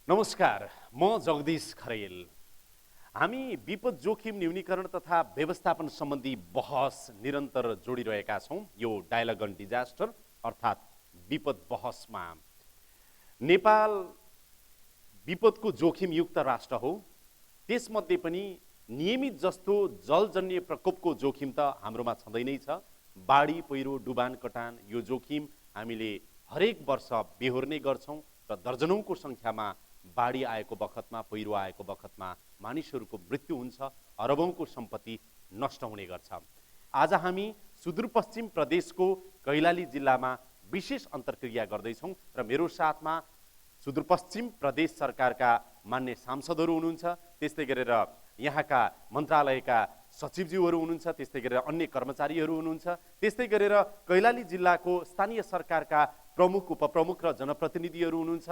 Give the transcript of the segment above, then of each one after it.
नमस्कार, म जगदीश खरेल। हामी विपद जोखिम न्यूनीकरण तथा व्यवस्थापन सम्बन्धी बहस निरन्तर जोडिरहेका छौँ। यो डायलग अन डिजास्टर अर्थात् विपद बहसमा नेपाल विपदको जोखिमयुक्त राष्ट्र हो। त्यसमध्ये पनि नियमित जस्तो जलजन्य प्रकोपको जोखिम त हाम्रोमा छँदै नै छ। बाढी पहिरो डुबान कटान यो जोखिम हामीले हरेक वर्ष बेहोर्ने गर्छौँ र दर्जनौंको सङ्ख्यामा बाढी आएको बखतमा, पहिरो आएको बखतमा मानिसहरूको मृत्यु हुन्छ, अरबौंको सम्पत्ति नष्ट हुने गर्छ। आज हामी सुदूरपश्चिम प्रदेशको कैलाली जिल्लामा विशेष अन्तर्क्रिया गर्दैछौँ र मेरो साथमा सुदूरपश्चिम प्रदेश सरकारका मान्य सांसदहरू हुनुहुन्छ, त्यस्तै गरेर यहाँका मन्त्रालयका सचिवज्यूहरू हुनुहुन्छ, त्यस्तै गरेर अन्य कर्मचारीहरू हुनुहुन्छ, त्यस्तै गरेर कैलाली जिल्लाको स्थानीय सरकारका प्रमुख, उपप्रमुख र जनप्रतिनिधिहरू हुनुहुन्छ,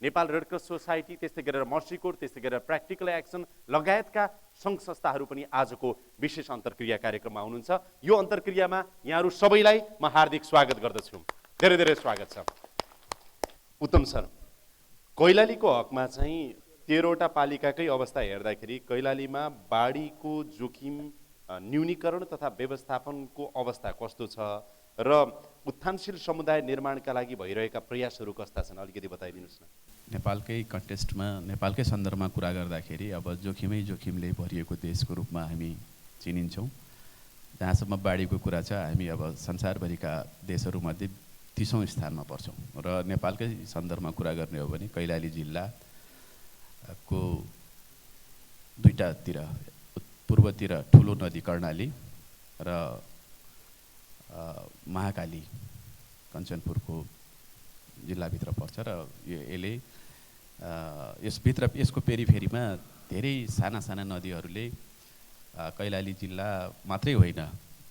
नेपाल रेड क्रस सोसाइटी, त्यस्तै गरेर मर्सी कोड, त्यस्तै गरेर प्र्याक्टिकल एक्सन लगायतका सङ्घ संस्थाहरू पनि आजको विशेष अन्तर्क्रिया कार्यक्रममा हुनुहुन्छ। यो अन्तर्क्रियामा यहाँहरू सबैलाई म हार्दिक स्वागत गर्दछु। धेरै धेरै स्वागत छ। उत्तम सर, कैलालीको हकमा चाहिँ 13वटा पालिकाकै अवस्था हेर्दाखेरि कैलालीमा बाढीको जोखिम न्यूनीकरण तथा व्यवस्थापनको अवस्था कस्तो छ र उत्थानशील समुदाय निर्माणका लागि भइरहेका प्रयासहरू कस्ता छन्, अलिकति बताइदिनुहोस् न। नेपालकै कन्टेस्टमा, नेपालकै सन्दर्भमा कुरा गर्दाखेरि अब जोखिमै जोखिमले भरिएको देशको रूपमा हामी चिनिन्छौँ। जहाँसम्म बाढीको कुरा छ, हामी अब संसारभरिका देशहरूमध्ये 30औं स्थानमा पर्छौँ र नेपालकै सन्दर्भमा कुरा गर्ने हो भने कैलाली जिल्लाको दुईटातिर, पूर्वतिर ठुलो नदी कर्णाली र महाकाली कञ्चनपुरको जिल्लाभित्र पर्छ र यसले यसभित्र, यसको पेरिफेरीमा धेरै साना साना नदीहरूले कैलाली जिल्ला मात्रै होइन,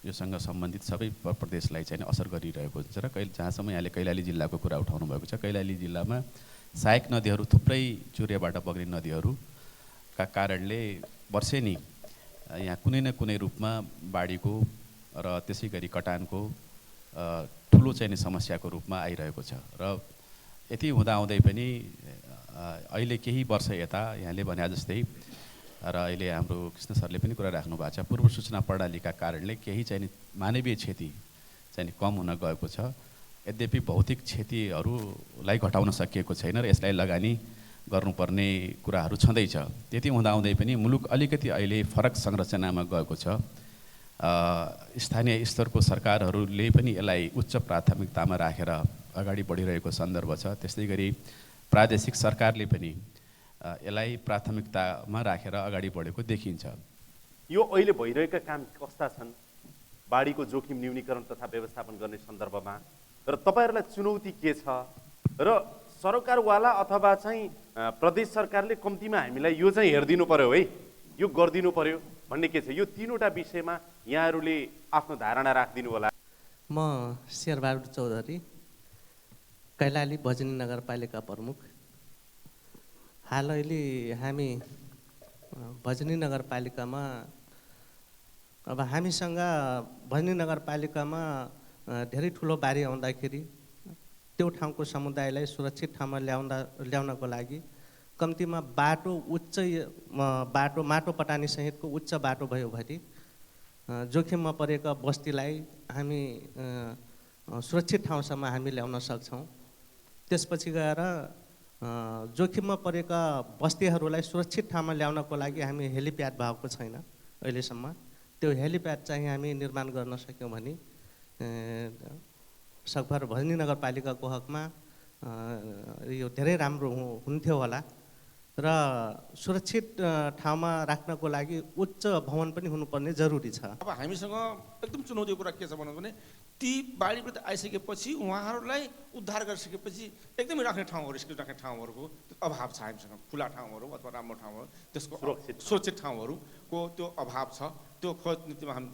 योसँग सम्बन्धित सबै प्रदेशलाई चाहिँ असर गरिरहेको हुन्छ र जहाँसम्म यहाँले कैलाली जिल्लाको कुरा उठाउनु भएको छ, कैलाली जिल्लामा सहायक नदीहरू, थुप्रै चुरेबाट बग्ने नदीहरूका कारणले वर्षेनी यहाँ कुनै न कुनै रूपमा बाढीको र त्यसै गरी कटानको ठुलो चाहिँ समस्याको रूपमा आइरहेको छ र यति हुँदाहुँदै पनि अहिले केही वर्ष यता यहाँले भने जस्तै र अहिले हाम्रो कृष्ण सरले पनि कुरा राख्नु भएको छ, पूर्व सूचना प्रणालीका कारणले केही चाहिँ मानवीय क्षति चाहिँ कम हुन गएको छ। यद्यपि भौतिक क्षतिहरूलाई घटाउन सकिएको छैन र यसलाई लगानी गर्नुपर्ने कुराहरू छँदैछ। त्यति हुँदाहुँदै पनि मुलुक अलिकति अहिले फरक संरचनामा गएको छ। स्थानीय स्तरको सरकारहरूले पनि यसलाई उच्च प्राथमिकतामा राखेर अगाडि बढिरहेको सन्दर्भ छ। त्यस्तै गरी प्रादेशिक सरकारले पनि यसलाई प्राथमिकतामा राखेर अगाडि बढेको देखिन्छ। यो अहिले भइरहेका काम कस्ता छन् बाढीको जोखिम न्यूनीकरण तथा व्यवस्थापन गर्ने सन्दर्भमा, र तपाईँहरूलाई चुनौती के छ र सरकारवाला अथवा चाहिँ प्रदेश सरकारले कम्तीमा हामीलाई यो चाहिँ हेरिदिनु पर्यो है, यो गरिदिनु पर्यो भन्ने के छ? यो तीनवटा विषयमा यहाँहरूले आफ्नो धारणा राखिदिनु होला। म शेरबहादुर चौधरी, कैलाली भजनी नगरपालिका प्रमुख। हाल अहिले हामी भजनी नगरपालिकामा, अब हामीसँग भजनी नगरपालिकामा धेरै ठुलो बाढी आउँदाखेरि त्यो ठाउँको समुदायलाई सुरक्षित ठाउँमा ल्याउनको लागि कम्तीमा बाटो, उच्च बाटो, माटो पटानी सहितको उच्च बाटो भयो भने जोखिममा परेका बस्तीलाई हामी सुरक्षित ठाउँसम्म हामी ल्याउन सक्छौँ। त्यसपछि गएर जोखिममा परेका बस्तीहरूलाई सुरक्षित ठाउँमा ल्याउनको लागि हामी हेलिप्याड भएको छैन अहिलेसम्म। त्यो हेलिप्याड चाहिँ हामी निर्माण गर्न सक्यौँ भने सकभर भजनी नगरपालिकाको हकमा यो धेरै राम्रो हुन्थ्यो होला र सुरक्षित ठाउँमा राख्नको लागि उच्च भवन पनि हुनुपर्ने जरुरी छ। अब हामीसँग एकदम चुनौतीको कुरा के छ भने ती बाढीबाट आइसकेपछि उहाँहरूलाई उद्धार गरिसकेपछि एकदमै राख्ने ठाउँहरू, स्किल राख्ने ठाउँहरूको अभाव छ हामीसँग। खुला ठाउँहरू अथवा राम्रो ठाउँहरू, त्यसको सुरक्षित ठाउँहरूको त्यो अभाव छ। त्यो खोज नीतिमा हामी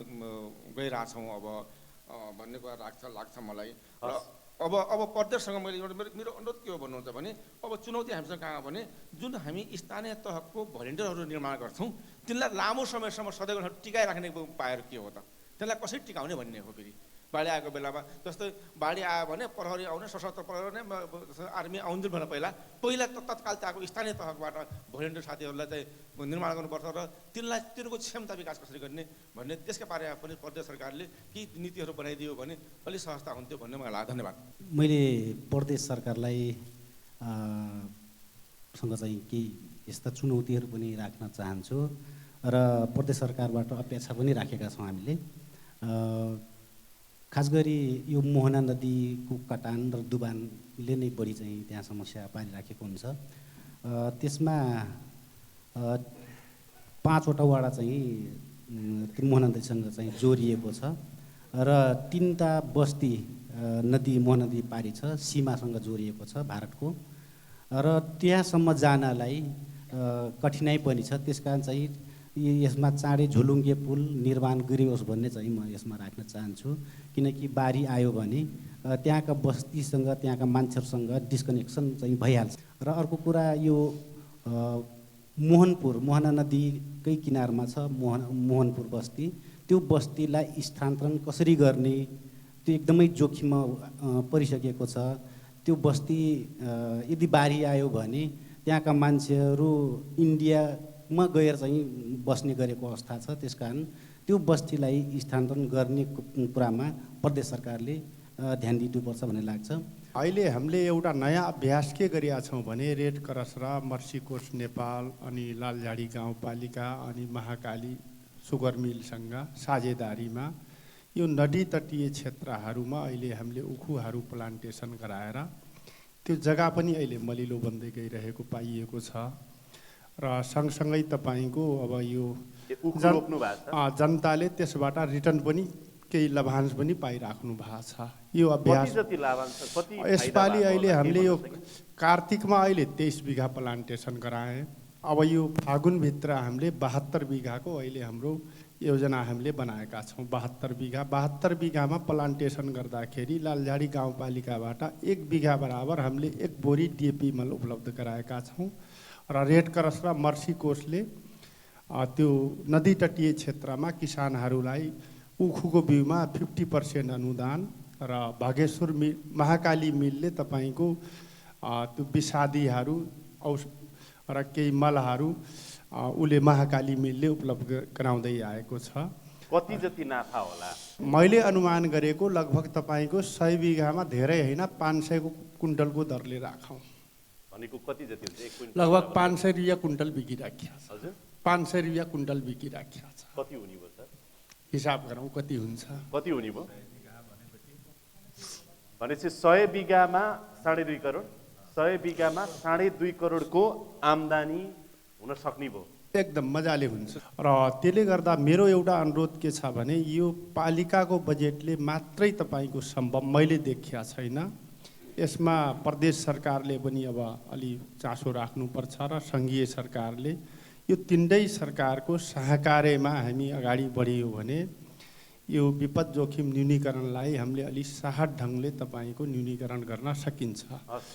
गइरहेछौँ अब भन्ने कुरा लाग्छ मलाई। र अब प्रदेशसँग मैले मेरो अनुरोध के हो भन्नुहुन्छ भने अब चुनौती हामीसँग कहाँ भने जुन हामी स्थानीय तहको भलिन्टियरहरू निर्माण गर्छौँ तिनलाई लामो समयसम्म सधैँ टिकाइराख्ने उपायहरू के हो त, त्यसलाई कसरी टिकाउने भन्ने हो। फेरि बाढी आएको बेलामा। जस्तै बाढी आयो भने प्रहरी आउने, सशस्त्र प्रहरी आर्मी आउँदैन भने पहिला तत्काल त्यहाँको स्थानीय तहबाट भोलिन्टियर साथीहरूलाई चाहिँ निर्माण गर्नुपर्छ र तिनको क्षमता विकास कसरी गर्ने भन्ने त्यसका बारेमा पनि प्रदेश सरकारले केही नीतिहरू बनाइदियो भने अलिक सहजता हुन्थ्यो भन्ने मलाई लाग्छ। धन्यवाद। मैले प्रदेश सरकारलाई सँग चाहिँ केही यस्ता चुनौतीहरू पनि राख्न चाहन्छु र प्रदेश सरकारबाट अपेक्षा पनि राखेका छौँ हामीले। खास गरी यो मोहना नदीको कटान र डुबानले नै बढी चाहिँ त्यहाँ समस्या पारिराखेको हुन्छ। त्यसमा 5वटा वडा चाहिँ मोहना नदीसँग चाहिँ जोडिएको छ र 3टा बस्ती नदी मोहना नदी पारी छ, सीमासँग जोडिएको छ भारतको र त्यहाँसम्म जानलाई कठिनाइ पनि छ। त्यसकारण चाहिँ यसमा चाँडै झुलुङ्गे पुल निर्माण गरियोस् भन्ने चाहिँ म यसमा राख्न चाहन्छु, किनकि बाढी आयो भने त्यहाँका बस्तीसँग त्यहाँका मान्छेहरूसँग डिस्कनेक्सन चाहिँ भइहाल्छ। र अर्को कुरा यो मोहना नदीकै किनारमा छ मोहनपुर बस्ती, त्यो बस्तीलाई स्थानान्तरण कसरी गर्ने त्यो एकदमै जोखिममा परिसकेको छ। त्यो बस्ती यदि बाढी आयो भने त्यहाँका मान्छेहरू इन्डियामा गएर चाहिँ बस्ने गरेको अवस्था छ। त्यसकारण त्यो बस्तीलाई स्थानान्तरण गर्ने कुरामा प्रदेश सरकारले ध्यान दिनुपर्छ भन्ने लाग्छ। अहिले हामीले एउटा नयाँ अभ्यास के गरिया छौँ भने रेड क्रस र मर्सीकोट नेपाल अनि लालझाडी गाउँपालिका अनि महाकाली सुगर मिलसँग साझेदारीमा यो नदी तटीय क्षेत्रहरूमा अहिले हामीले उखुहरू प्लान्टेसन गराएर त्यो जग्गा पनि अहिले मलिलो बन्दै गइरहेको पाइएको छ। र सँगसँगै तपाईँको अब यो जनताले त्यसबाट रिटर्न पनि केही लाभांश पनि पाइराख्नु भएको छ। यो अभ्यास यसपालि अहिले हामीले यो कार्तिकमा अहिले 23 बिघा प्लान्टेसन गराएँ। अब यो फागुनभित्र हामीले 72 बिघाको अहिले हाम्रो योजना हामीले बनाएका छौँ। 72 बिघामा प्लान्टेसन गर्दाखेरि लालझाडी गाउँपालिकाबाट 1 बिघा बराबर हामीले 1 बोरी डिएपी मल उपलब्ध गराएका छौँ र रेड क्रस र मर्सी कोषले त्यो नदी तटीय क्षेत्रमा किसानहरूलाई उखुको बिउमा 50% अनुदान र भागेश्वर मिल महाकाली मिलले तपाईँको त्यो विषादीहरू र केही मलहरू उसले महाकाली मिलले उपलब्ध गराउँदै आएको छ। कति जति नाफा होला? मैले अनुमान गरेको लगभग तपाईँको 100 बिघामा धेरै होइन 500 कुन्टलको दरले राखौँ। भनेको कति जति हुन्छ? 1 क्विन्टल लगभग 500 रुपियाँ कुन्टल बिकिराखिया छ। हजुर 500 रुपियाँ कुन्टल बिकिराखिया छ। कति हुने भयो सर? हिसाब गरौँ कति हुन्छ। कति हुने भयो? भनेपछि 100 बिघामा 2.5 करोड, 100 बिघामा 2.5 करोडको आम्दानी हुन सक्ने भयो। एकदम मजाले हुन्छ। र त्यसले गर्दा मेरो एउटा अनुरोध के छ भने यो पालिकाको बजेटले मात्रै तपाईँको सम्भव मैले देखिया छैन। यसमा प्रदेश सरकारले पनि अब अलि चासो राख्नुपर्छ र सङ्घीय सरकारले यो तीनै सरकारको सहकार्यमा हामी अगाडि बढियो भने यो विपद जोखिम न्यूनीकरणलाई हामीले अलि सहज ढङ्गले तपाईँको न्यूनीकरण गर्न सकिन्छ।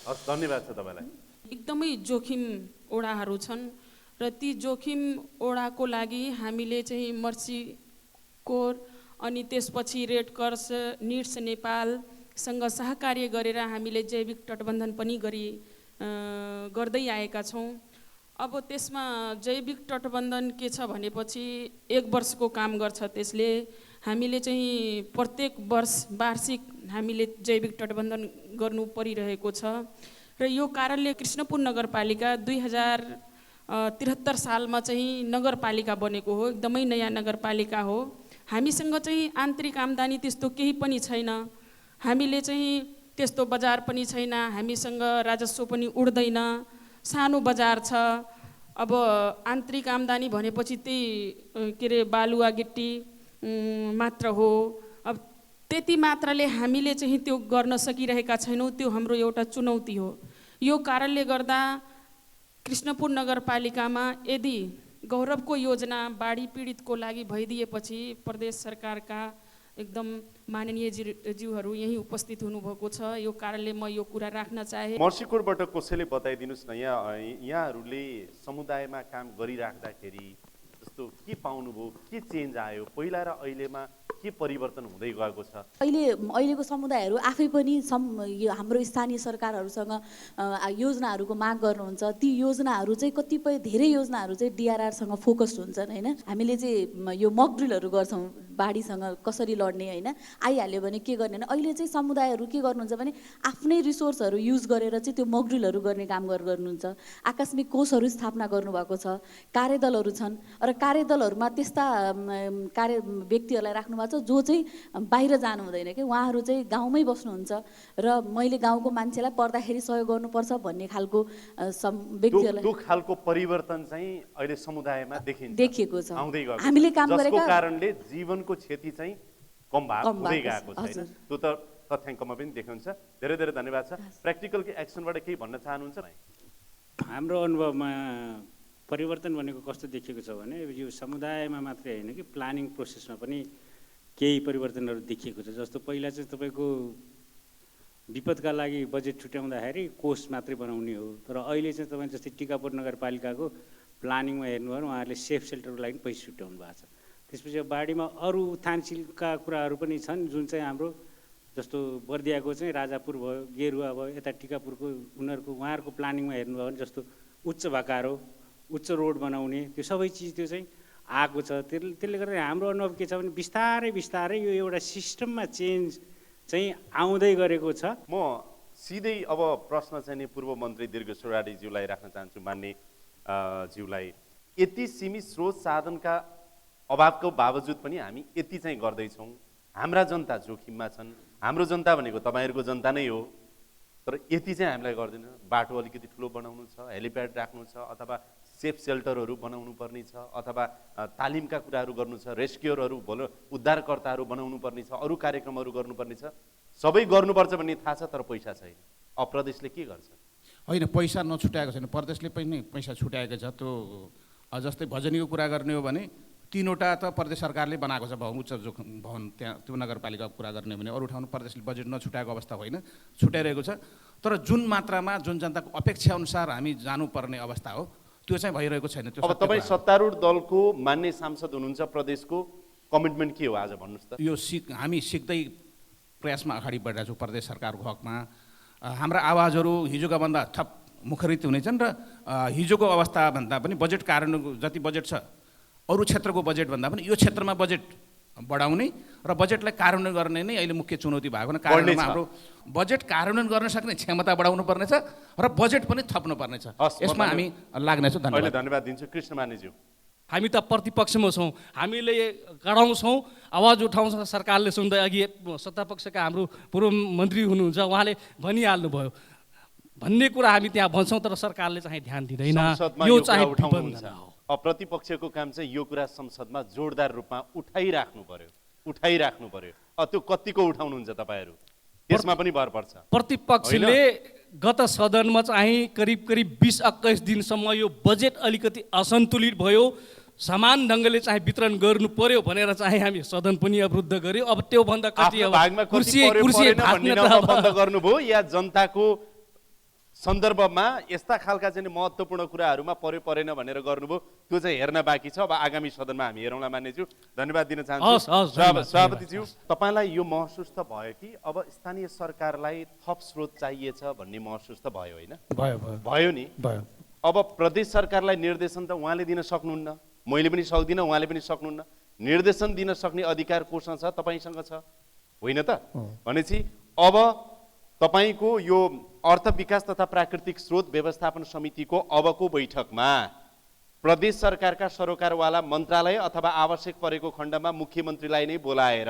हस् धन्यवाद छ तपाईँलाई। एकदमै जोखिम ओडाहरू छन् र ती जोखिम ओडाको लागि हामीले चाहिँ मर्सी कोर अनि त्यसपछि रेड क्रस निड्स नेपालसँग सहकार्य गरेर हामीले जैविक तटबन्धन पनि गर्दै आएका छौँ। अब त्यसमा जैविक तटबन्धन के छ भनेपछि 1 वर्षको काम गर्छ। त्यसले हामीले चाहिँ प्रत्येक वर्ष वार्षिक हामीले जैविक तटबन्धन गर्नु परिरहेको छ र यो कारणले कृष्णपुर नगरपालिका 2073 सालमा चाहिँ नगरपालिका बनेको हो। एकदमै नयाँ नगरपालिका हो। हामीसँग चाहिँ आन्तरिक आम्दानी त्यस्तो केही पनि छैन। हामीले चाहिँ त्यस्तो बजार पनि छैन। हामीसँग राजस्व पनि उड्दैन। सानो बजार छ। अब आन्तरिक आम्दानी भनेपछि त्यही के अरे बालुवा गिट्टी मात्र हो। अब त्यति मात्राले हामीले चाहिँ त्यो गर्न सकिरहेका छैनौँ। त्यो हाम्रो एउटा चुनौती हो। यो कारणले गर्दा कृष्णपुर नगरपालिकामा यदि गौरवको योजना बाढी पीडितको लागि भइदिएपछि प्रदेश सरकारका एकदम माननीय ज्यूहरू यही उपस्थित हुनुभएको छ। यो कारणले म यो कुरा राख्न चाहे। मर्सीकोटबाट कसैले बताइदिनुहोस् न, यहाँहरूले समुदायमा काम गरिराख्दाखेरि जस्तो के पाउनुभयो, के चेन्ज आयो पहिला र अहिलेमा के परिवर्तन हुँदै गएको छ? अहिलेको समुदायहरू आफै पनि यो हाम्रो स्थानीय सरकारहरूसँग योजनाहरूको माग गर्नुहुन्छ। ती योजनाहरू चाहिँ कतिपय धेरै योजनाहरू चाहिँ DRRसँग फोकस्ड हुन्छन् होइन। हामीले चाहिँ यो मक ड्रिलहरू गर्छौँ बाढीसँग कसरी लड्ने होइन। आइहाल्यो भने के गर्ने होइन। अहिले चाहिँ समुदायहरू के गर्नुहुन्छ भने आफ्नै रिसोर्सहरू युज गरेर चाहिँ त्यो मक ड्रिलहरू गर्ने काम गर्नुहुन्छ। आकस्मिक कोषहरू स्थापना गर्नुभएको छ, कार्यदलहरू छन् र कार्यदलहरूमा त्यस्ता व्यक्तिहरूलाई राख्नु भएको छ जो चाहिँ बाहिर जानु हुँदैन कि उहाँहरू चाहिँ गाउँमै बस्नुहुन्छ र मैले गाउँको मान्छेलाई पर्दाखेरि सहयोग गर्नुपर्छ भन्ने खालको व्यक्तिहरूलाई त्यो खालको परिवर्तन चाहिँ अहिले समुदायमा देखिएको छ। आउँदै गएको हामीले काम गरेका जसको कारणले जीवनको क्षति चाहिँ कम हुँदै गएको छैन। त्यो त तथ्याङ्कमा पनि देख्नुहुन्छ। धेरै धेरै धन्यवाद छ। प्र्याक्टिकल एक्सनबाट केही भन्न चाहनुहुन्छ? हाम्रो अनुभवमा परिवर्तन भनेको कस्तो देखिएको छ भने यो समुदायमा मात्रै होइन कि प्लानिङ प्रोसेसमा पनि केही परिवर्तनहरू देखिएको छ। जस्तो पहिला चाहिँ तपाईँको विपदका लागि बजेट छुट्याउँदाखेरि कोष मात्रै बनाउने हो, तर अहिले चाहिँ तपाईँ जस्तै टिकापुर नगरपालिकाको प्लानिङमा हेर्नुभयो भने उहाँहरूले सेफ सेल्टरको लागि पैसा छुट्याउनु भएको छ। त्यसपछि बाढीमा अरू उत्थानशीलका कुराहरू पनि छन् जुन चाहिँ हाम्रो जस्तो बर्दियाको चाहिँ राजापुर भयो, गेरुवा भयो, यता टिकापुरको उहाँहरूको प्लानिङमा हेर्नुभयो भने जस्तो उच्च भकारो, उच्च रोड बनाउने त्यो सबै चिज त्यो चाहिँ आएको छ। त्यसले गर्दा हाम्रो अनुभव के छ भने बिस्तारै बिस्तारै यो एउटा सिस्टममा चेन्ज चाहिँ आउँदै गरेको छ। म सिधै अब प्रश्न चाहिँ नि पूर्व मन्त्री दीर्घ सोराडीज्यूलाई राख्न चाहन्छु। मान्ने ज्यूलाई, यति सीमित स्रोत साधनका अभावको बावजुद पनि हामी यति चाहिँ गर्दैछौँ। हाम्रा जनता जोखिममा छन्। हाम्रो जनता भनेको तपाईँहरूको जनता नै हो, तर यति चाहिँ हामीलाई गर्दैन। बाटो अलिकति ठुलो बनाउनु छ, हेलिप्याड राख्नु छ, अथवा सेफ सेल्टरहरू बनाउनु पर्ने छ, अथवा तालिमका कुराहरू गर्नु छ, रेस्क्युरहरू उद्धारकर्ताहरू बनाउनु पर्ने छ, अरू कार्यक्रमहरू गर्नुपर्ने छ। सबै गर्नुपर्छ भन्ने थाहा छ, तर पैसा छैन। अब प्रदेशले के गर्छ? होइन, पैसा नछुट्याएको छैन, प्रदेशले पनि पैसा छुट्याएको छ। त्यो जस्तै भजनीको कुरा गर्ने हो भने 3वटा त प्रदेश सरकारले बनाएको छ भवन, उच्च जोखिम भवन। त्यहाँ त्यो नगरपालिकाको कुरा गर्ने भने अरू ठाउँमा प्रदेशले बजेट नछुट्याएको अवस्था होइन, छुट्याइरहेको छ। तर जुन मात्रामा जुन जनताको अपेक्षा अनुसार हामी जानुपर्ने अवस्था हो त्यो चाहिँ भइरहेको छैन। त्यो अब तपाईँ सत्तारूढ दलको मान्य सांसद हुनुहुन्छ, प्रदेशको कमिटमेन्ट के हो आज भन्नुहोस् त? यो हामी सिक्दै प्रयासमा अगाडि बढिरहेको छौँ प्रदेश सरकारको हकमा। हाम्रा आवाजहरू हिजोका भन्दा थप मुखरित हुनेछन् र हिजोको अवस्थाभन्दा पनि बजेट कार्यान्वयन जति बजेट छ अरू क्षेत्रको बजेट भन्दा पनि यो क्षेत्रमा बजेट बढाउने र बजेटलाई कार्यान्वयन गर्ने नै अहिले मुख्य चुनौती भएको न। कार्यान्वयनमा हाम्रो बजेट कार्यान्वयन गर्न सक्ने क्षमता बढाउनु पर्नेछ र बजेट पनि थप्नु पर्नेछ। यसमा हामी लाग्नेछौँ। धन्यवाद दिन्छु। कृष्णमानीज्यू, हामी त प्रतिपक्षमा छौँ, हामीले कराउँछौँ, आवाज उठाउँछौँ, सरकारले सुन्दै। अघि सत्तापक्षका हाम्रो पूर्व मन्त्री हुनुहुन्छ, उहाँले भनिहाल्नुभयो भन्ने कुरा हामी त्यहाँ भन्छौँ, तर सरकारले चाहिँ ध्यान दिँदैन। यो चाहिँ उठाउनुहुन्छ। अब प्रतिपक्षको काम चाहिँ यो कुरा संसदमा जोरदार रूपमा उठाइराख्नु पर्यो। त्यो कतिको उठाउनुहुन्छ तपाईँहरू? त्यसमा पनि भर पर्छ। प्रतिपक्षले गत सदनमा चाहिँ करिब 20-21 दिनसम्म यो बजेट अलिकति असन्तुलित भयो, समान ढङ्गले चाहिँ वितरण गर्नु पर्यो भनेर चाहिँ हामी सदन पनि अवरुद्ध गर्यो। अब त्योभन्दा कति कुर्सी बन्द गर्नुभयो या जनताको सन्दर्भमा यस्ता खालका चाहिँ महत्त्वपूर्ण कुराहरूमा पर्यो परेन भनेर गर्नुभयो? त्यो चाहिँ हेर्न बाँकी छ। अब आगामी सदनमा हामी हेरौँला। मान्यज्यू, धन्यवाद दिन चाहन्छु। सभापतिज्यू, तपाईँलाई यो महसुस त भयो कि अब स्थानीय सरकारलाई थप स्रोत चाहिएछ भन्ने महसुस त भयो होइन? भयो नि। अब प्रदेश सरकारलाई निर्देशन त उहाँले दिन सक्नुहुन्न, मैले पनि सक्दिनँ, उहाँले पनि सक्नुहुन्न। निर्देशन दिन सक्ने अधिकार कोसँग छ? तपाईँसँग छ, होइन त? भनेपछि अब तपाईँको यो अर्थ विकास तथा प्राकृतिक स्रोत व्यवस्थापन समितिको अबको बैठकमा प्रदेश सरकारका सरोकारवाला मन्त्रालय अथवा आवश्यक परेको खण्डमा मुख्यमन्त्रीलाई नै बोलाएर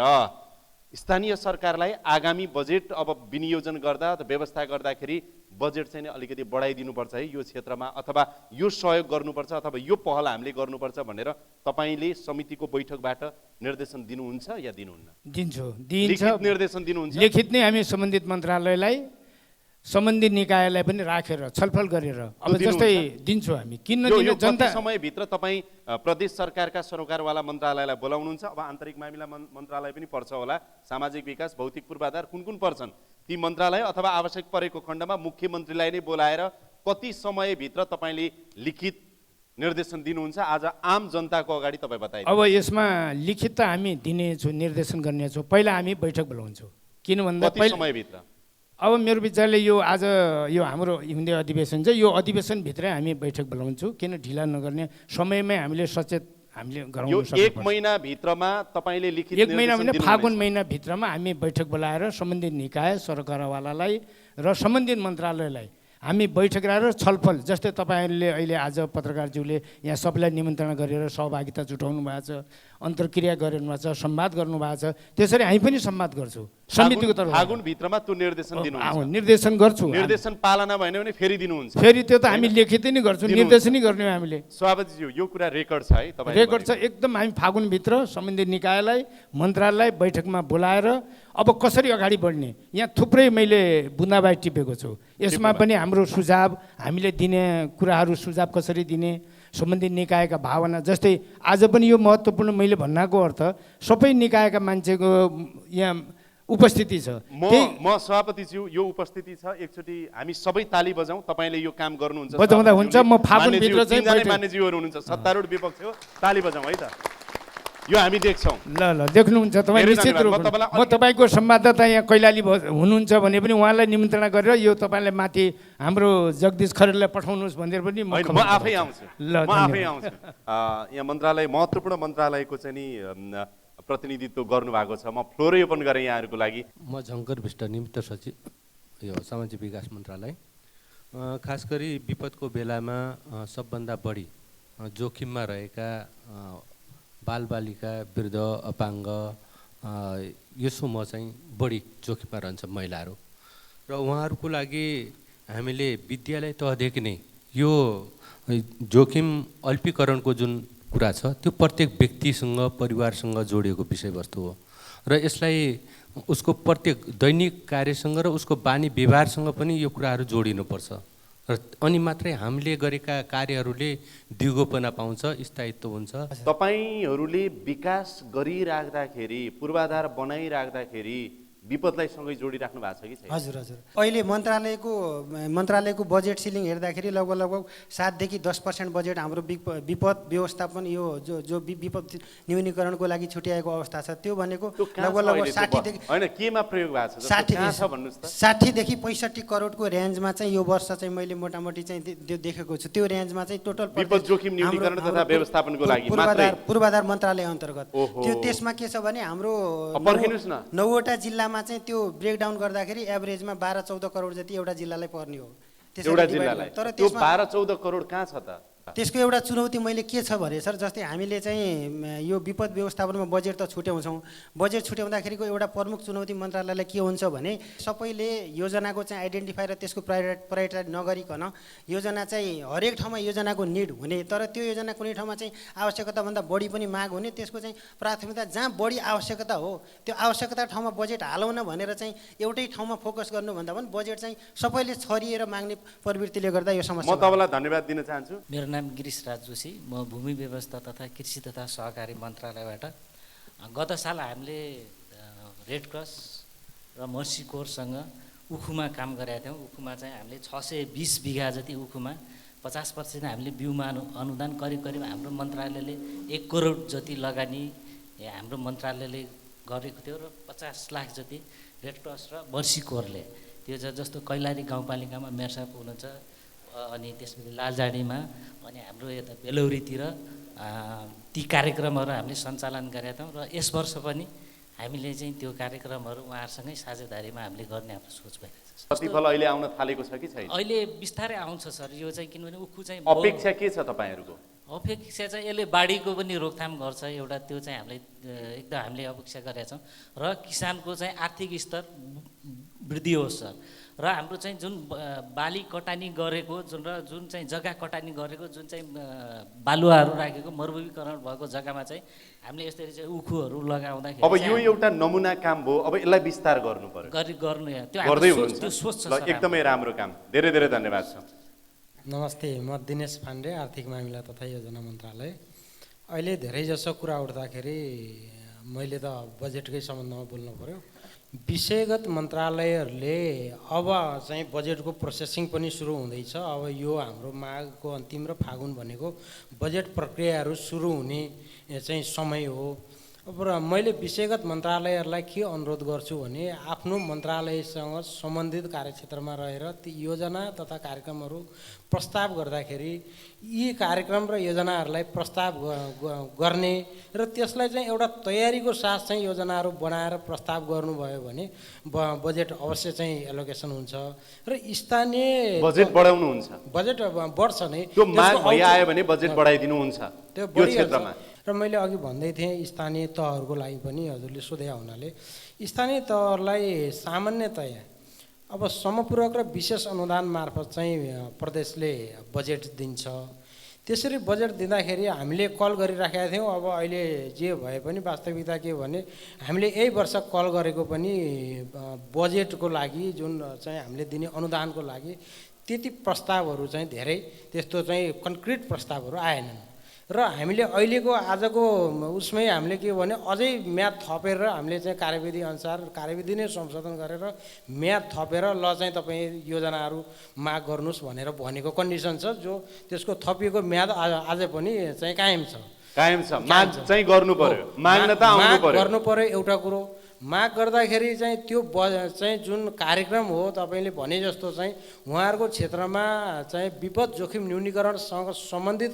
स्थानीय सरकारलाई आगामी बजेट अब विनियोजन गर्दा व्यवस्था गर्दाखेरि बजेट चाहिँ अलिकति बढाइदिनुपर्छ है यो क्षेत्रमा, अथवा यो सहयोग गर्नुपर्छ, अथवा यो पहल हामीले गर्नुपर्छ भनेर तपाईँले समितिको बैठकबाट निर्देशन दिनुहुन्छ या दिनुहुन्न? दिन्छ। लिखित निर्देशन दिनुहुन्छ? लिखित नै हामी सम्बन्धित मन्त्रालयलाई सम्बन्धित निकायलाई पनि राखेर छलफल गरेर अब जस्तै दिन्छौँ हामी। किन नदिने? जनता समयभित्र तपाईँ प्रदेश सरकारका सरोकारवाला मन्त्रालयलाई बोलाउनुहुन्छ। अब आन्तरिक मामिला मन्त्रालय पनि पर्छ होला, सामाजिक विकास, भौतिक पूर्वाधार, कुन कुन पर्छन् ती मन्त्रालय, अथवा आवश्यक परेको खण्डमा मुख्यमन्त्रीलाई नै बोलाएर कति समयभित्र तपाईँले लिखित निर्देशन दिनुहुन्छ आज आम जनताको अगाडि तपाईँ बताइदिनु। अब यसमा लिखित त हामी दिनेछौँ, निर्देशन गर्नेछौँ। पहिला हामी बैठक बोलाउँछौँ, किन भन्दा कति समयभित्र? अब मेरो विचारले यो आज यो हाम्रो हिउँदे अधिवेशन छ, यो अधिवेशनभित्रै हामी बैठक बोलाउँछौँ, किन ढिला नगर्ने, समयमै हामीले सचेत हामीले यो गराउनु सक्नुपर्छ। 1 महिनाभित्रमा तपाईँले लिखित 1 महिना भने निर्देशन फागुन दिनुहुनेछ। महिनाभित्रमा हामी बैठक बोलाएर सम्बन्धित निकाय सरकारवालालाई र सम्बन्धित मन्त्रालयलाई हामी बैठक गराएर छलफल, जस्तै तपाईँहरूले अहिले आज पत्रकारज्यूले यहाँ सबैलाई निमन्त्रणा गरेर सहभागिता जुटाउनु भएको छ, अन्तर्क्रिया गरिनु भएको छ, संवाद गर्नुभएको छ, त्यसरी हामी पनि संवाद गर्छौँ समितिको तर्फबाट। फागुनभित्रमा त्यो निर्देशन दिनुहुन्छ? निर्देशन गर्छु। निर्देशन पालना भएन भने फेरि दिनुहुन्छ? फेरि त्यो त हामी लिखित नै गर्छौँ, निर्देशनै गर्ने हो हामीले। सभापतिज्यू यो कुरा रेकर्ड छ है तपाईँ? रेकर्ड छ एकदम। हामी फागुनभित्र सम्बन्धित निकायलाई मन्त्रालयलाई बैठकमा बोलाएर अब कसरी अगाडि बढ्ने, यहाँ थुप्रै मैले बुन्दाबाई टिपेको छु। यसमा पनि हाम्रो सुझाव, हामीले दिने कुराहरू सुझाव कसरी दिने, सम्बन्धित निकायका भावना, जस्तै आज पनि यो महत्त्वपूर्ण मैले भन्नको अर्थ सबै निकायका मान्छेको यहाँ उपस्थिति छ। म सभापतिज्यू यो उपस्थिति छ, एकचोटि हामी सबै ताली बजाउँ, तपाईँले यो काम गर्नुहुन्छ। बजाउँदा हुन्छ। म फागुनभित्र चाहिँ मान्यज्यूहरू हुनुहुन्छ, सत्तारूढ विपक्ष हो, ताली बजाउँ है त, यो हामी देख्छौँ। ल देख्नुहुन्छ तपाईँ निश्चित रूपमा। म तपाईँको संवाददाता यहाँ कैलाली हुनुहुन्छ भने पनि उहाँलाई निमन्त्रणा गरेर यो तपाईँलाई माथि हाम्रो जगदीश खरेललाई पठाउनुहोस् भनेर पनि म आफै आउँछु। म आफै आउँछु। यहाँ मन्त्रालय, महत्त्वपूर्ण मन्त्रालयको चाहिँ नि प्रतिनिधित्व गर्नुभएको छ। म फ्लोरै ओपन गरेँ यहाँहरूको लागि। म झङ्कर विष्ट, निमित्त सचिव, यो सामाजिक विकास मन्त्रालय। खास गरी विपदको बेलामा सबभन्दा बढी जोखिममा रहेका बालबालिका, वृद्ध, अपाङ्ग, यो समूह चाहिँ बढी जोखिममा रहन्छ महिलाहरू, र उहाँहरूको लागि हामीले विद्यालय तहदेखि नै यो जोखिम अल्पीकरणको जुन कुरा छ त्यो प्रत्येक व्यक्तिसँग, परिवारसँग जोडिएको विषयवस्तु हो, र यसलाई उसको प्रत्येक दैनिक कार्यसँग र उसको बानी व्यवहारसँग पनि यो कुराहरू जोडिनुपर्छ, र अनि मात्रै हामीले गरेका कार्यहरूले दिगोपना पाउँछ, स्थायित्व हुन्छ। तपाईँहरूले विकास गरिराख्दाखेरि, पूर्वाधार बनाइराख्दाखेरि विपदलाई सँगै जोडिराख्नु भएको छ कि छैन? हजुर हजुर। अहिले मन्त्रालयको बजेट सिलिङ हेर्दाखेरि लगभग 7 देखि 10% बजेट हाम्रो विपद व्यवस्थापन यो जो विपद न्यूनीकरणको लागि छुट्याएको अवस्था छ, त्यो भनेको लगभग 60 देखि हैन केमा प्रयोग भएको छ? 60 देखि 65 करोडको रेन्जमा चाहिँ यो वर्ष चाहिँ मैले मोटामोटी चाहिँ देखेको छु। त्यो रेन्जमा चाहिँ टोटल विपद जोखिम न्यूनीकरण तथा व्यवस्थापनको लागि मात्रै पूर्वाधार मन्त्रालय अन्तर्गत त्यो। त्यसमा के छ भने हाम्रो 9वटा जिल्लामा चाहिँ त्यो ब्रेकडाउन गर्दाखेरि एभरेजमा 12-14 करोड जति एउटा जिल्लालाई पर्ने हो। एउटा जिल्लालाई। तर त्यो 12-14 करोड कहाँ छ त? त्यसको एउटा चुनौती मैले के छ भने सर, जस्तै हामीले चाहिँ यो विपद व्यवस्थापनमा बजेट त छुट्याउँछौँ, बजेट छुट्याउँदाखेरिको एउटा प्रमुख चुनौती मन्त्रालयलाई के हुन्छ भने सबैले योजनाको चाहिँ आइडेन्टिफाई र त्यसको प्रायोरिटाइज नगरिकन योजना चाहिँ हरेक ठाउँमा योजनाको निड हुने, तर त्यो योजना कुनै ठाउँमा चाहिँ आवश्यकताभन्दा बढी पनि माग हुने, त्यसको चाहिँ प्राथमिकता जहाँ बढी आवश्यकता हो त्यो आवश्यकता ठाउँमा बजेट हालौँ न भनेर चाहिँ एउटै ठाउँमा फोकस गर्नुभन्दा पनि बजेट चाहिँ सबैले छरिएर माग्ने प्रवृत्तिले गर्दा यो समस्या। म तपाईँलाई धन्यवाद दिन चाहन्छु। मेरो नाम गिरीशराज जोशी, म भूमि व्यवस्था तथा कृषि तथा सहकारी मन्त्रालयबाट। गत साल हामीले रेड क्रस र मर्सी कोरसँग उखुमा काम गरेका थियौँ। उखुमा चाहिँ हामीले 620 बिघा जति उखुमा 50% हामीले बिउमा अनुदान करिब हाम्रो मन्त्रालयले 1 करोड जति लगानी हाम्रो मन्त्रालयले गरेको थियो, र 50 लाख जति रेड क्रस र मर्सी कोरले। त्यो जस्तो कैलाली गाउँपालिकामा मेयर साहब हुनुहुन्छ, अनि त्यसपछि लालजाडीमा, अनि हाम्रो यता बेलौरीतिर ती कार्यक्रमहरू हामीले सञ्चालन गरेका थियौँ, र यस वर्ष पनि हामीले चाहिँ त्यो कार्यक्रमहरू उहाँहरूसँगै साझेदारीमा हामीले गर्ने हाम्रो सोच भइरहेको छ। प्रतिफल अहिले आउन थालेको छ कि छैन? अहिले बिस्तारै आउँछ सर। यो चाहिँ किनभने उखु चाहिँ अपेक्षा के छ तपाईँहरूको? अपेक्षा चाहिँ यसले बाढीको पनि रोकथाम गर्छ, एउटा त्यो चाहिँ हामीले हामीले अपेक्षा गरेका छौँ, र किसानको चाहिँ आर्थिक स्तर वृद्धि होस् सर। र हाम्रो चाहिँ जुन बाली कटानी गरेको जुन चाहिँ जग्गा कटानी गरेको जुन चाहिँ बालुवाहरू राखेको मरुभूमिकरण भएको जग्गामा चाहिँ हामीले यसरी चाहिँ उखुहरू लगाउँदाखेरि अब यो एउटा नमुना काम भयो, अब यसलाई विस्तार गर्नु पर्यो। गर्नु गर्दै हुनुहुन्छ, त्यो सोच छ। एकदमै राम्रो काम, धेरै धेरै धन्यवाद छ। नमस्ते, म दिनेश पाण्डे, आर्थिक मामिला तथा योजना मन्त्रालय। अहिले धेरै जसो कुरा उठ्दाखेरि मैले त बजेटकै सम्बन्धमा बोल्नु पर्यो। विषयगत मन्त्रालयहरूले अब चाहिँ बजेटको प्रोसेसिङ पनि सुरु हुँदैछ। अब यो हाम्रो माघको अन्तिम र फागुन भनेको बजेट प्रक्रियाहरू सुरु हुने चाहिँ समय हो। अब मैले विषयगत मन्त्रालयहरूलाई के अनुरोध गर्छु भने आफ्नो मन्त्रालयसँग सम्बन्धित कार्यक्षेत्रमा रहेर ती योजना तथा कार्यक्रमहरू प्रस्ताव गर्दाखेरि यी कार्यक्रम र योजनाहरूलाई प्रस्ताव गर्ने र त्यसलाई चाहिँ एउटा तयारीको साथ चाहिँ योजनाहरू बनाएर प्रस्ताव गर्नुभयो भने बजेट अवश्य चाहिँ एलोकेसन हुन्छ र स्थानीय बजेट बढाउनुहुन्छ। बजेट बढ्छ नै, त्यो माग भइआयो भने बजेट बढाइदिनुहुन्छ त्यो यो क्षेत्रमा। र मैले अघि भन्दै थिएँ स्थानीय तहहरूको लागि पनि हजुरले सोधे हुनाले स्थानीय तहहरूलाई सामान्यतया अब समपूरक र विशेष अनुदान मार्फत चाहिँ प्रदेशले बजेट दिन्छ। त्यसरी बजेट दिँदाखेरि हामीले कल गरिराखेका थियौँ। अब अहिले जे भए पनि वास्तविकता के भने हामीले यही वर्ष कल गरेको पनि बजेटको लागि जुन चाहिँ हामीले दिने अनुदानको लागि त्यति प्रस्तावहरू चाहिँ धेरै त्यस्तो चाहिँ कन्क्रिट प्रस्तावहरू आएनन्। र हामीले अहिलेको आजको उसमै हामीले के भने अझै म्याद थपेर हामीले चाहिँ कार्यविधि अनुसार कार्यविधि नै संशोधन गरेर म्याद थपेर ल चाहिँ तपाईँ योजनाहरू माग गर्नुहोस् भनेर भनेको कन्डिसन छ, जो त्यसको थपिएको म्याद अझै पनि चाहिँ कायम छ। माग चाहिँ गर्नु पर्यो, माग्न त आउनु पर्यो, गर्नु पर्यो एउटा कुरो। माग गर्दाखेरि चाहिँ त्यो चाहिँ जुन कार्यक्रम हो तपाईँले भने जस्तो चाहिँ उहाँहरूको क्षेत्रमा चाहिँ विपद जोखिम न्यूनीकरणसँग सम्बन्धित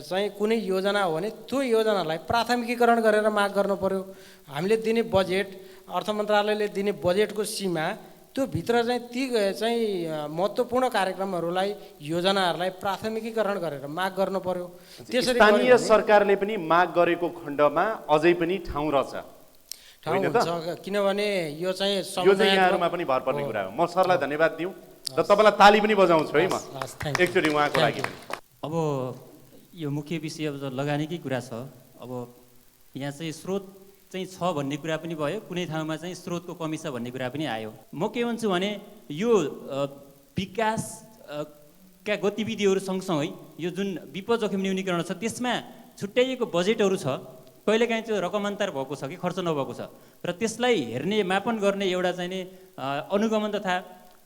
चाहिँ कुनै योजना हो भने त्यो योजनालाई प्राथमिकीकरण गरेर माग गर्नु पर्यो। हामीले दिने बजेट, अर्थ मन्त्रालयले दिने बजेटको सीमा त्यो भित्र चाहिँ ती चाहिँ महत्त्वपूर्ण कार्यक्रमहरूलाई योजनाहरूलाई प्राथमिकीकरण गरेर माग गर्नु पर्यो। त्यसरी स्थानीय सरकारले पनि माग गरेको खण्डमा अझै पनि ठाउँ रहेछ, ठाउँ हुन्छ। किनभने यो चाहिँ योजनाहरूमा पनि भर पर्ने कुरा हो। म सरलाई धन्यवाद दिउँ र तपाईँलाई ताली पनि बजाउँछु है म एकचोटि उहाँको लागि। अब यो मुख्य विषय अब लगानीकै कुरा छ। अब यहाँ चाहिँ स्रोत चाहिँ छ भन्ने कुरा पनि भयो, कुनै ठाउँमा चाहिँ स्रोतको कमी छ भन्ने कुरा पनि आयो। म के भन्छु भने यो विकासका गतिविधिहरू सँगसँगै यो जुन विपद जोखिम न्यूनीकरण छ त्यसमा छुट्याइएको बजेटहरू छ, कहिलेकाहीँ त्यो रकमान्तर भएको छ कि खर्च नभएको छ र त्यसलाई हेर्ने मापन गर्ने एउटा चाहिँ नि अनुगमन तथा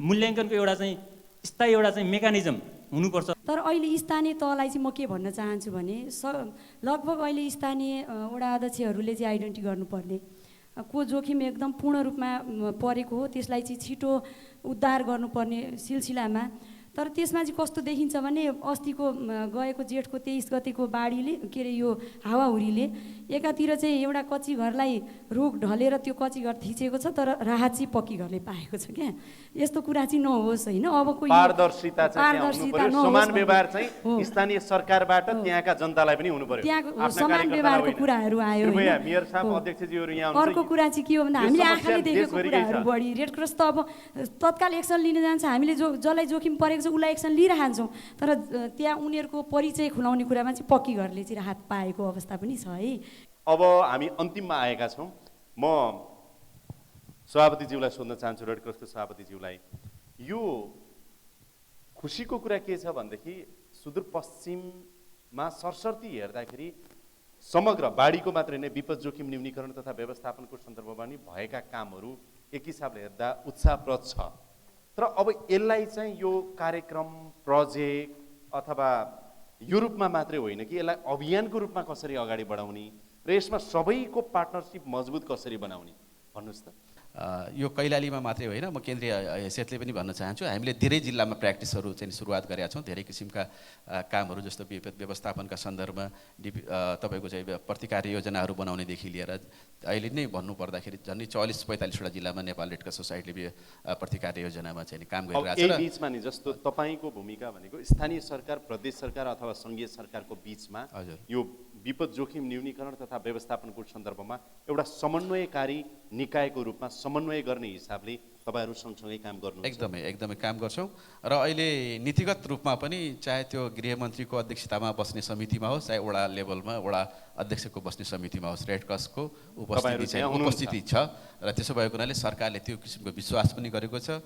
मूल्याङ्कनको एउटा चाहिँ स्थायी एउटा चाहिँ मेकानिजम हुनुपर्छ। तर अहिले स्थानीय तहलाई चाहिँ म के भन्न चाहन्छु भने लगभग अहिले स्थानीय वडा अध्यक्षहरूले चाहिँ आइडेन्टिटी गर्नुपर्ने को जोखिम एकदम पूर्ण रूपमा परेको हो त्यसलाई चाहिँ छिटो उद्धार गर्नुपर्ने सिलसिलामा। तर त्यसमा चाहिँ कस्तो देखिन्छ भने अस्तिको गएको जेठको 23 गतेको बाढीले के अरे यो हावाहुरीले एकातिर चाहिँ एउटा कच्ची घरलाई रुख ढलेर त्यो कच्ची घर थिचेको छ तर राहत चाहिँ पक्की घरले पाएको छ क्या। यस्तो कुरा चाहिँ नहोस् होइन। अबको पारदर्शिता चाहिँ समान व्यवहार चाहिँ स्थानीय सरकारबाट त्यहाँका जनतालाई पनि हुनु पर्यो। त्यहाँ समान व्यवहारको कुराहरू आयो। मेयर साहब अध्यक्षजीहरु यहाँ हुनुहुन्छ। अर्को कुरा चाहिँ के हो भन्दा हामीले आँखाले देखेको कुराहरू बढी रेड क्रस त अब तत्काल एक्सन लिन जान्छ। हामीले जसलाई जोखिम परेको उसलाई एक्सन लिइरहन्छौँ तर त्यहाँ उनीहरूको परिचय खुलाउने कुरामा चाहिँ पक्की घरले चाहिँ राहत पाएको अवस्था पनि छ है। अब हामी अन्तिममा आएका छौँ। म सभापतिज्यूलाई सोध्न चाहन्छु, रेड क्रसको सभापतिज्यूलाई, यो खुसीको कुरा के छ भनेदेखि सुदूरपश्चिममा सरसर्ती हेर्दाखेरि समग्र बाढीको मात्र होइन विपद जोखिम न्यूनीकरण तथा व्यवस्थापनको सन्दर्भमा पनि भएका कामहरू एक हिसाबले हेर्दा उत्साहप्रद छ। तर अब यसलाई चाहिँ यो कार्यक्रम प्रोजेक्ट अथवा यो रूपमा मात्रै होइन कि यसलाई अभियानको रूपमा कसरी अगाडि बढाउने र यसमा सबैको पार्टनरसिप मजबुत कसरी बनाउने भन्नुहोस् त। यो कैलालीमा मात्रै होइन, म केन्द्रीय हैसियतले पनि भन्न चाहन्छु हामीले धेरै जिल्लामा प्र्याक्टिसहरू चाहिँ सुरुवात गरेका छौँ। धेरै किसिमका कामहरू जस्तो विपद व्यवस्थापनका सन्दर्भमा तपाईँको चाहिँ प्रतिकार योजनाहरू बनाउनेदेखि लिएर अहिले नै भन्नुपर्दाखेरि झन्डै 40-45वटा जिल्लामा नेपाल रेड क्रस सोसाइटीले प्रतिकार योजनामा चाहिँ काम गरिरहेको छ। यही बिचमा नि जस्तो तपाईँको भूमिका भनेको स्थानीय सरकार, प्रदेश सरकार अथवा सङ्घीय सरकारको बिचमा यो विपद जोखिम न्यूनीकरण तथा व्यवस्थापनको सन्दर्भमा एउटा समन्वयकारी निकायको रूपमा समन्वय गर्ने हिसाबले तपाईँहरू सँगसँगै काम गर्नु। एकदमै काम गर्छौँ र अहिले नीतिगत रूपमा पनि चाहे त्यो गृहमन्त्रीको अध्यक्षतामा बस्ने समितिमा होस् चाहे वडा लेभलमा वडा अध्यक्षको बस्ने समितिमा होस् रेड क्रसको उपस्थिति छ र त्यसो भएको हुनाले सरकारले त्यो किसिमको विश्वास पनि गरेको छ।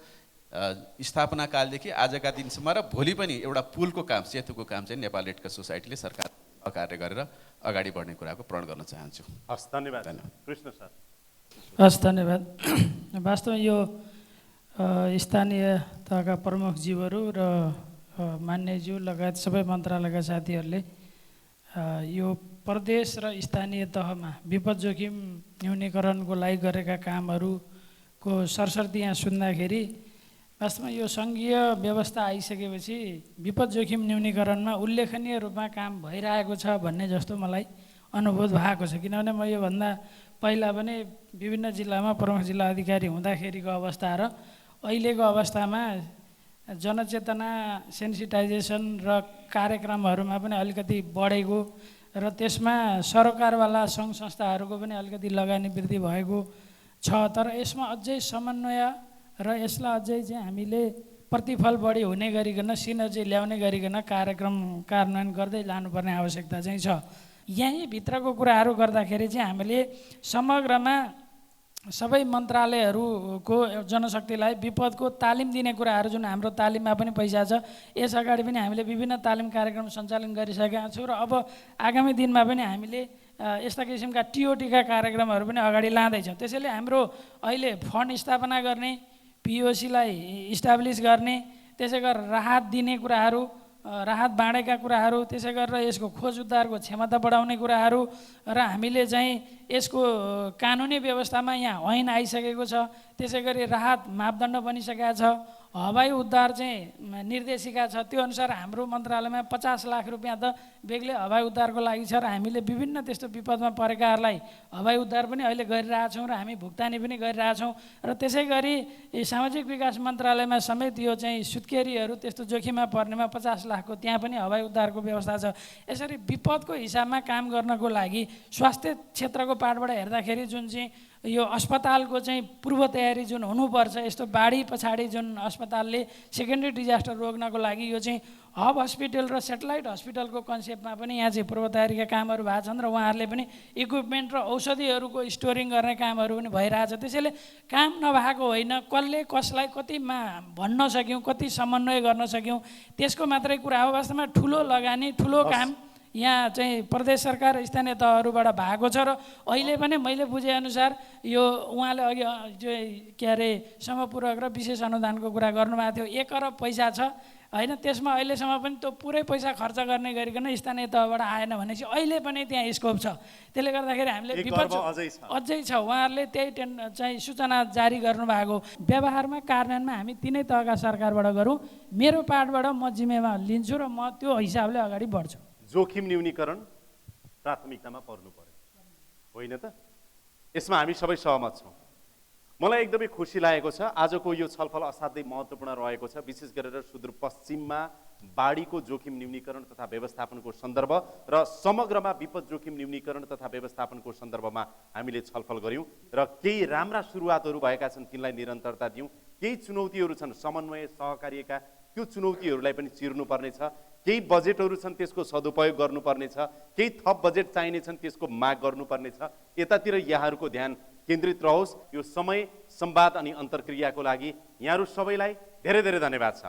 स्थापना कालदेखि आजका दिनसम्म र भोलि पनि एउटा पुलको काम सेतुको काम चाहिँ नेपाल रेड क्रस सोसाइटीले सरकार कार्य गरेर अगाडि बढ्ने कुराको प्रण गर्न चाहन्छु। हस्, धन्यवाद कृष्ण सर। हस्, धन्यवाद। वास्तवमा यो स्थानीय तहका प्रमुखज्यूहरू र मान्यज्यू लगायत सबै मन्त्रालयका साथीहरूले यो प्रदेश र स्थानीय तहमा विपद जोखिम न्यूनीकरणको लागि गरेका कामहरूको सरसर्ती यहाँ सुन्दाखेरि वास्तवमा यो सङ्घीय व्यवस्था आइसकेपछि विपद जोखिम न्यूनीकरणमा उल्लेखनीय रूपमा काम भइरहेको छ भन्ने जस्तो मलाई अनुभूत भएको छ। किनभने म योभन्दा पहिला पनि विभिन्न जिल्लामा प्रमुख जिल्ला अधिकारी हुँदाखेरिको अवस्था र अहिलेको अवस्थामा जनचेतना सेन्सिटाइजेसन र कार्यक्रमहरूमा पनि अलिकति बढेको र त्यसमा सरकारवाला सङ्घ संस्थाहरूको पनि अलिकति लगानी वृद्धि भएको छ। तर यसमा अझै समन्वय र यसलाई अझै चाहिँ हामीले प्रतिफल बढी हुने गरिकन सिनर्जी ल्याउने गरिकन कार्यक्रम कार्यान्वयन गर्दै लानुपर्ने आवश्यकता चाहिँ छ। यहीँ भित्रको कुराहरू गर्दाखेरि चाहिँ हामीले समग्रमा सबै मन्त्रालयहरूको जनशक्तिलाई विपदको तालिम दिने कुराहरू जुन हाम्रो तालिममा पनि पैसा छ, यस अगाडि पनि हामीले विभिन्न तालिम कार्यक्रम सञ्चालन गरिसकेका छौँ र अब आगामी दिनमा पनि हामीले यस्ता किसिमका टिओटीका कार्यक्रमहरू पनि अगाडि लाँदैछौँ। त्यसैले हाम्रो अहिले फन्ड स्थापना गर्ने, पिओसीलाई इस्टाब्लिस गर्ने, त्यसै गरेर राहत दिने कुराहरू, राहत बाँडेका कुराहरू, त्यसै गरेर यसको खोज उद्धारको क्षमता बढाउने कुराहरू र हामीले चाहिँ यसको कानुनी व्यवस्थामा यहाँ ऐन आइसकेको छ। त्यसै गरी राहत मापदण्ड बनिसकेका छ, हवाई उद्धार चाहिँ निर्देशिका छ। त्यो अनुसार हाम्रो मन्त्रालयमा 50 लाख रुपियाँ त बेग्लै हवाई उद्धारको लागि छ र हामीले विभिन्न त्यस्तो विपदमा परेकाहरूलाई हवाई उद्धार पनि अहिले गरिरहेछौँ र हामी भुक्तानी पनि गरिरहेछौँ। र त्यसै गरी सामाजिक विकास मन्त्रालयमा समेत यो चाहिँ सुत्केरीहरू त्यस्तो जोखिममा पर्नेमा 50 लाखको त्यहाँ पनि हवाई उद्धारको व्यवस्था छ। यसरी विपदको हिसाबमा काम गर्नको लागि स्वास्थ्य क्षेत्रको पाटबाट हेर्दाखेरि जुन चाहिँ यो अस्पतालको चाहिँ पूर्व तयारी जुन हुनुपर्छ, यस्तो बाढी पछाडि जुन अस्पतालले सेकेन्डरी डिजास्टर रोक्नको लागि यो चाहिँ हब हस्पिटल र सेटेलाइट हस्पिटलको कन्सेप्टमा पनि यहाँ चाहिँ पूर्व तयारीका कामहरू भएको छन् र उहाँहरूले पनि इक्विपमेन्ट र औषधिहरूको स्टोरिङ गर्ने कामहरू पनि भइरहेछ। त्यसैले काम नभएको होइन, कसले कसलाई कतिमा भन्न सक्यौँ, कति समन्वय गर्न सक्यौँ, त्यसको मात्रै कुरा हो। वास्तवमा ठुलो लगानी, ठुलो काम यहाँ चाहिँ प्रदेश सरकार स्थानीय तहहरूबाट भएको छ र अहिले पनि मैले बुझेअनुसार यो उहाँले अघि जो के अरे समपूरक र विशेष अनुदानको कुरा गर्नुभएको थियो, 1 अरब पैसा छ होइन, त्यसमा अहिलेसम्म पनि त्यो पुरै पैसा खर्च गर्ने गरिकन स्थानीय तहबाट आएन भनेपछि अहिले पनि त्यहाँ स्कोप छ। त्यसले गर्दाखेरि हामीले विपद अझै छ, उहाँहरूले त्यही चाहिँ सूचना जारी गर्नुभएको। व्यवहारमा कार्यान्वयनमा हामी तिनै तहका सरकारबाट गरौँ, मेरो पार्टबाट म जिम्मेवार लिन्छु र म त्यो हिसाबले अगाडि बढ्छु। जोखिम न्यूनीकरण प्राथमिकतामा पर्नु पर्यो होइन त? यसमा हामी सबै सहमत छौँ। मलाई एकदमै खुसी लागेको छ आजको यो छलफल असाध्यै महत्त्वपूर्ण रहेको छ। विशेष गरेर सुदूरपश्चिममा बाढीको जोखिम न्यूनीकरण तथा व्यवस्थापनको सन्दर्भ र समग्रमा विपद जोखिम न्यूनीकरण तथा व्यवस्थापनको सन्दर्भमा हामीले छलफल गऱ्यौँ र केही राम्रा सुरुवातहरू भएका छन्, तिनलाई निरन्तरता दियौँ। केही चुनौतीहरू छन् समन्वय सहकार्यका, त्यो चुनौतीहरूलाई पनि चिर्नुपर्नेछ। केही बजेटहरू छन् त्यसको सदुपयोग गर्नुपर्नेछ, केही थप बजेट चाहिने छन् त्यसको माग गर्नुपर्नेछ। यतातिर यहाँहरूको ध्यान केन्द्रित रहोस्। यो समय, संवाद अनि अन्तर्क्रियाको लागि यहाँहरू सबैलाई धेरै धेरै धन्यवाद छ।